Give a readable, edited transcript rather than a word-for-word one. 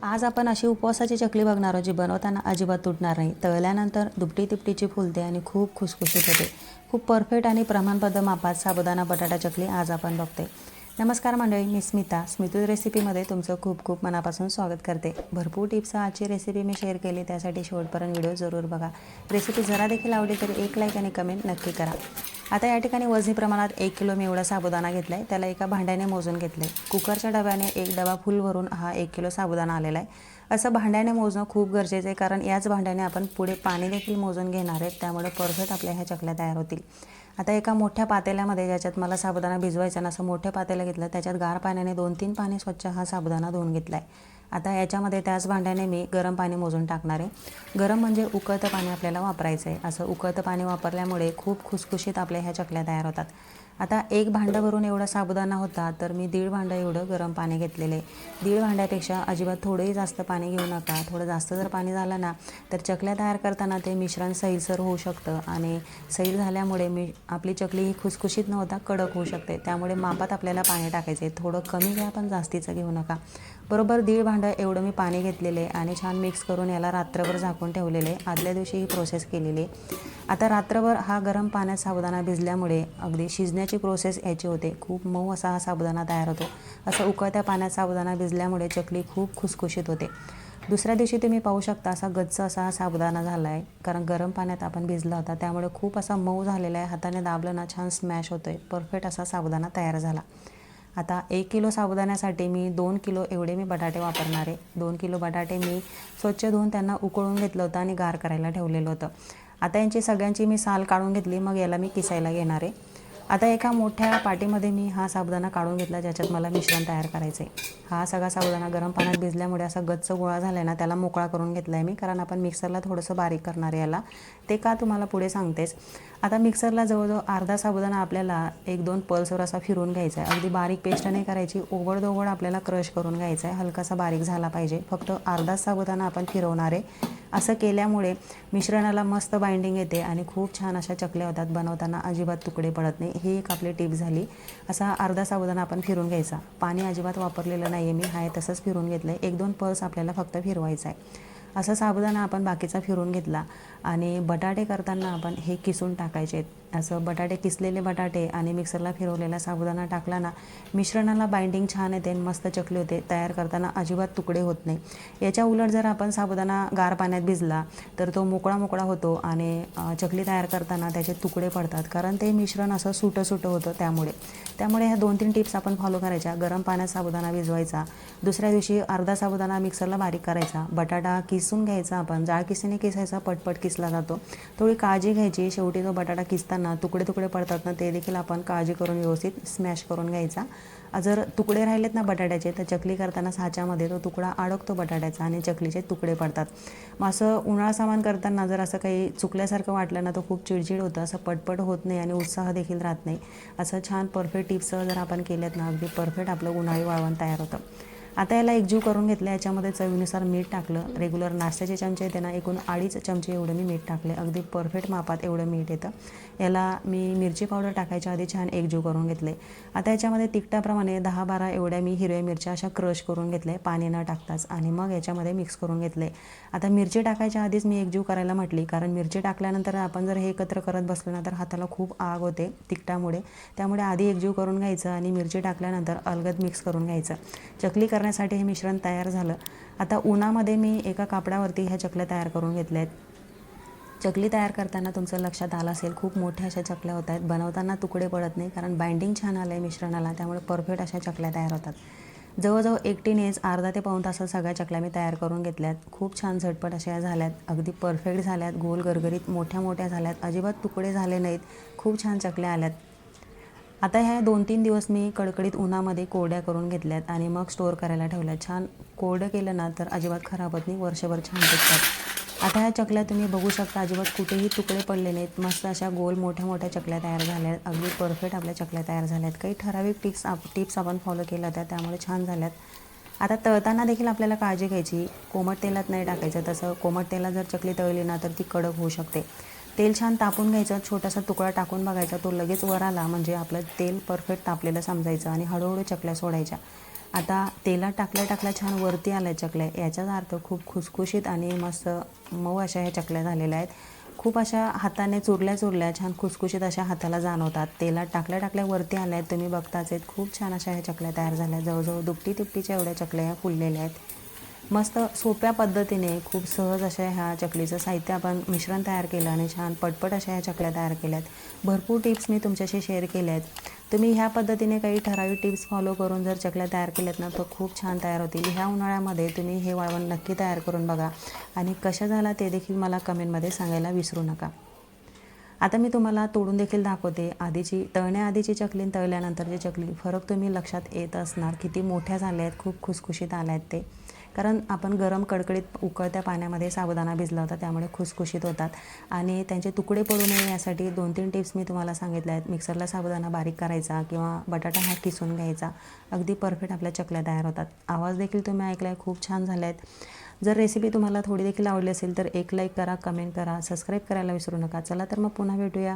आज आपण अशी उपवासाची चकली बघणार आहोत जी बनवताना अजिबात तुटणार नाही. तळल्यानंतर दुपटी तिपटीची फुलते आणि खूप खुसखुशीत होते. खूप परफेक्ट आणि प्रमाणबद्ध मापात साबुदाणा बटाटा चकली आज आपण बघतोय. नमस्कार मंडळी, मी स्मितू रेसिपीमध्ये तुमचं खूप खूप मनापासून स्वागत करते. भरपूर टिप्ससह आजची रेसिपी मी शेअर केली, त्यासाठी शेवटपर्यंत व्हिडिओ जरूर बघा. रेसिपी जरा देखील आवडली तर एक लाईक आणि कमेंट नक्की करा. आता या ठिकाणी वजनी प्रमाणात 1 किलो मी एवढा साबुदाणा घेतला आहे. त्याला एका भांड्याने मोजून घेतलं आहे. कुकरच्या डब्याने एक डबा फुल भरून हा 1 किलो साबुदाणा आलेला आहे. असं भांड्याने मोजणं खूप गरजेचं आहे, कारण याच भांड्याने आपण पुढे पाणी देखील मोजून घेणार आहेत. त्यामुळे परफेक्ट आपल्या ह्या चकल्या तयार होतील. आता एका मोठ्या पातेल्यामध्ये, ज्याच्यात मला साबुदाणा भिजवायचा ना, असं मोठं पातेलं घेतलं. त्याच्यात गार पाण्याने 2-3 पाणी स्वच्छ हा साबुदाणा धुवून घेतला आहे. आता याच्यामध्ये त्याच भांड्याने मी गरम पाणी मोजून टाकणार आहे. गरम म्हणजे उकळतं पाणी आपल्याला वापरायचं आहे. असं उकळतं पाणी वापरल्यामुळे खूप खुसखुशीत आपल्या ह्या चकल्या तयार होतात. आता एक भांडं भरून एवढा साबुदाणा होता, तर मी 1.5 भांडं एवढं गरम पाणी घेतलेलं आहे. 1.5 भांड्यापेक्षा अजिबात थोडंही जास्त पाणी घेऊ नका. थोडं जास्त जर पाणी झालं ना, तर चकल्या तयार करताना ते मिश्रण सैलसर होऊ शकतं आणि सैल झाल्यामुळे आपली चकली ही खुसखुशीत न होता कडक होऊ शकते. त्यामुळे मापात आपल्याला पाणी टाकायचं आहे. थोडं कमी घ्या, पण जास्तीचं घेऊ नका. बरोबर 1.5 भांडं एवढं मी पाणी घेतलेलं आहे आणि छान मिक्स करून याला रात्रभर झाकून ठेवलेलं आहे. आदल्या दिवशी ही प्रोसेस केलेली आहे. आता रात्रभर हा गरम पाण्यात साबुदाणा भिजल्यामुळे अगदी शिजण्याची प्रोसेस याची होते. खूप मऊ असा हा साबुदाणा तयार होतो. असं उकळत्या पाण्यात साबुदाणा भिजल्यामुळे चकली खूप खुसखुशीत होते. दुसऱ्या दिवशी तुम्ही पाहू शकता, असा गच्च असा हा साबुदाणा झाला आहे, कारण गरम पाण्यात आपण भिजला होता. त्यामुळे खूप असा मऊ झालेला आहे. हाताने दाबलं ना, छान स्मॅश होतो आहे. परफेक्ट असा साबुदाणा तयार झाला. आता 1 किलो साबुदाण्यासाठी मी 2 किलो एवढे मी बटाटे वापरणार आहे. 2 किलो बटाटे मी स्वच्छ धुवून त्यांना उकळून घेतलं होतं आणि गार करायला ठेवलेलं होतं. आता यांची सगळ्यांची मी साल काढून घेतली. मग याला मी किसायला घेणार आहे. आता एका मोठ्या पाटीमध्ये मी हा साबुदाणा काढून घेतला, ज्याच्यात मला मिश्रण तयार करायचं आहे. हा सगळा साबुदाणा गरम पाण्यात भिजल्यामुळे असा गच्च गोळा झाला आहे ना, त्याला मोकळा करून घेतला आहे मी, कारण आपण मिक्सरला थोडंसं बारीक करणार आहे याला. ते का तुम्हाला पुढे सांगतेच. आता मिक्सरला जवळजवळ अर्धा साबुदाणा आपल्याला 1-2 पल्सवर असा फिरवून घ्यायचा आहे. अगदी बारीक पेस्ट नाही करायची, ओघळ आपल्याला क्रश करून घ्यायचा आहे. हलकासा बारीक झाला पाहिजे. फक्त अर्धा साबुदाणा आपण फिरवणार आहे. असं केल्यामुळे मिश्रणाला मस्त बाइंडिंग येते आणि खूप छान अशा चकल्या होतात. बनवताना अजिबात तुकडे पडत नाही. ही एक आपली टिप झाली. असा अर्धा साबुदाणा आपण फिरवून घ्यायचा. पाणी अजिबात वापरलेलं नाही आहे मी, आहे तसंच फिरवून घेतलं आहे. 1-2 पल्स आपल्याला फक्त फिरवायचा आहे. असा साबुदाणा आपण बाकीचा फिरवून घेतला आणि बटाटे करताना आपण हे किसून टाकायचे आहेत. असं बटाटे, किसलेले बटाटे आणि मिक्सरला फिरवलेला साबुदाणा टाकला ना, मिश्रणाला बाइंडिंग छान येते आणि मस्त चकली होते. तयार करताना अजिबात तुकडे होत नाही. याच्या उलट जर आपण साबुदाणा गार पाण्यात भिजला तर तो मोकळा होतो आणि चकली तयार करताना त्याचे तुकडे पडतात, कारण ते मिश्रण असं सुटं होतं. त्यामुळे ह्या 2-3 टिप्स आपण फॉलो करायच्या. गरम पाण्यात साबुदाणा भिजवायचा. दुसऱ्या दिवशी अर्धा साबुदाणा मिक्सरला बारीक करायचा. बटाटा किसून घ्यायचा आपण. जाळ किसणीने किसायचा, पटपट किसला जातो. थोडी काळजी घ्यायची. शेवटी तो बटाटा किसताना तुकडे पडतात ना, ते देखील आपण काळजी करून व्यवस्थित स्मॅश करून घ्यायचा. जर तुकडे राहिलेत ना बटाट्याचे, तर चकली करताना साच्यामध्ये तो तुकडा अडकतो बटाट्याचा आणि चकलीचे तुकडे पडतात. मग असं उन्हाळा सामान करताना जर असं काही चुकल्यासारखं वाटलं ना, तर खूप चिडचिड होतं. असं पटपट होत नाही आणि उत्साह देखील राहत नाही. असं छान परफेक्ट टिप्ससह जर आपण केल्यात ना, अगदी परफेक्ट आपलं उन्हाळी वाळवण तयार होतं. आता याला एकजीव करून घेतलं. याच्यामध्ये चवीनुसार मीठ टाकलं. रेग्युलर नाश्त्याचे चमचे येते ना, एकूण 2.5 चमचे एवढं मी मीठ टाकले. अगदी परफेक्ट मापात एवढं मीठ येतं. याला मी मिरची पावडर टाकायच्या आधी छान एकजीव करून घेतले. आता याच्यामध्ये तिखटाप्रमाणे 10-12 एवढ्या मी हिरव्या मिरच्या अशा क्रश करून घेतल्या, पाणी न टाकताच, आणि मग याच्यामध्ये मिक्स करून घेतले. आता मिरची टाकायच्या आधीच मी एकजीव करायला म्हटली, कारण मिरची टाकल्यानंतर आपण जर हे एकत्र करत बसलो ना, तर हाताला खूप आग होते तिखटामुळे. त्यामुळे आधी एकजीव करून घ्यायचं आणि मिरची टाकल्यानंतर अलगद मिक्स करून घ्यायचं. चकली करण्यासाठी हे मिश्रण तयार झालं. आता उन्हामध्ये मी एका कापडावरती ह्या चकल्या तयार करून घेतल्या आहेत. चकली तयार करताना तुमचं लक्षात आलं असेल, खूप मोठ्या अशा चकल्या होत आहेत. बनवताना तुकडे पडत नाही, कारण बाइंडिंग छान आलं आहे मिश्रणाला. त्यामुळे परफेक्ट अशा चकल्या तयार होतात. जवळजवळ एकटीनेच अर्धा ते पाऊण तासात सगळ्या चकल्या मी तयार करून घेतल्यात. खूप छान झटपट अशा झाल्यात. अगदी परफेक्ट झाल्यात. गोल गरगरीत मोठ्या झाल्यात. अजिबात तुकडे झाले नाहीत. खूप छान चकल्या आल्यात. आता ह्या 2-3 दिवस मी कडकडीत उन्हामध्ये कोरड्या करून घेतल्यात आणि मग स्टोअर करायला ठेवल्यात. छान कोरडं केलं ना, तर अजिबात खराब होत नाही. वर्षभर छान टिकतात. आता ह्या चकल्या तुम्ही बघू शकता, अजिबात कुठेही तुकडे पडले नाहीत. मस्त अशा गोल मोठ्या चकल्या तयार झाल्या आहेत. अगदी परफेक्ट आपल्या चकल्या तयार झाल्या आहेत. काही ठराविक टिप्स आपण फॉलो केल्या होत्या, त्यामुळे छान झाल्यात. आता तळताना देखील आपल्याला काळजी घ्यायची. कोमट तेलात नाही टाकायचं. तसं कोमट तेलात जर चकली तळली ना, तर ती कडक होऊ शकते. तेल छान तापून घ्यायचं. छोटासा तुकडा टाकून बघायचा, तो लगेच वर आला म्हणजे आपलं तेल परफेक्ट तापलेलं समजायचं आणि हळूहळू चकल्या सोडायच्या. आता तेलात टाकल्या छान वरती आल्या चकल्या, याचाच अर्थ खूप खुसखुशीत आणि मस्त मऊ अशा ह्या चकल्या झालेल्या आहेत. खूप अशा हाताने चुरल्या छान खुसखुशीत अशा हाताला जाणवतात. तेलात टाकल्या वरती आल्या आहेत, तुम्ही बघताच आहेत. खूप छान अशा ह्या चकल्या तयार झाल्या. जवळजवळ दुपटी तिपटीच्या एवढ्या चकल्या ह्या फुललेल्या आहेत. मस्त सोप्या पद्धतीने खूप सहज अशा ह्या चकलीचं साहित्य आपण मिश्रण तयार केलं आणि छान पटपट अशा ह्या चकल्या तयार केल्यात. भरपूर टिप्स मी तुमच्याशी शेअर केल्या आहेत. तुम्ही ह्या पद्धतीने काही ठराविक टिप्स फॉलो करून जर चकल्या तयार केल्यात ना, तर खूप छान तयार होतील. ह्या उन्हाळ्यामध्ये तुम्ही हे वाळवण नक्की तयार करून बघा आणि कशा झाला ते देखील मला कमेंटमध्ये सांगायला विसरू नका. आता मी तुम्हाला तोडून देखील दाखवते. तळण्याआधीची चकली आणि तळल्यानंतरची चकली फरक तुम्ही लक्षात येत असणार. किती मोठ्या झाल्या आहेत, खूप खुसखुशीत आल्या आहेत ते. कारण आपण गरम कडकडीत उकळत्या पाण्यामध्ये साबुदाणा भिजला होता, त्यामुळे खुसखुशीत होतात. आणि त्यांचे तुकडे पडू नये यासाठी 2-3 टिप्स मी तुम्हाला सांगितल्या आहेत. मिक्सरला साबुदाणा बारीक करायचा किंवा बटाटा हा किसून घ्यायचा. अगदी परफेक्ट आपल्या चकल्या तयार होतात. आवाज देखील तुम्ही ऐकला आहे, खूप छान झाले आहेत. जर रेसिपी तुम्हाला थोडी देखील आवडली असेल तर एक लाईक करा, कमेंट करा, सबस्क्राईब करायला विसरू नका. चला तर मग पुन्हा भेटूया.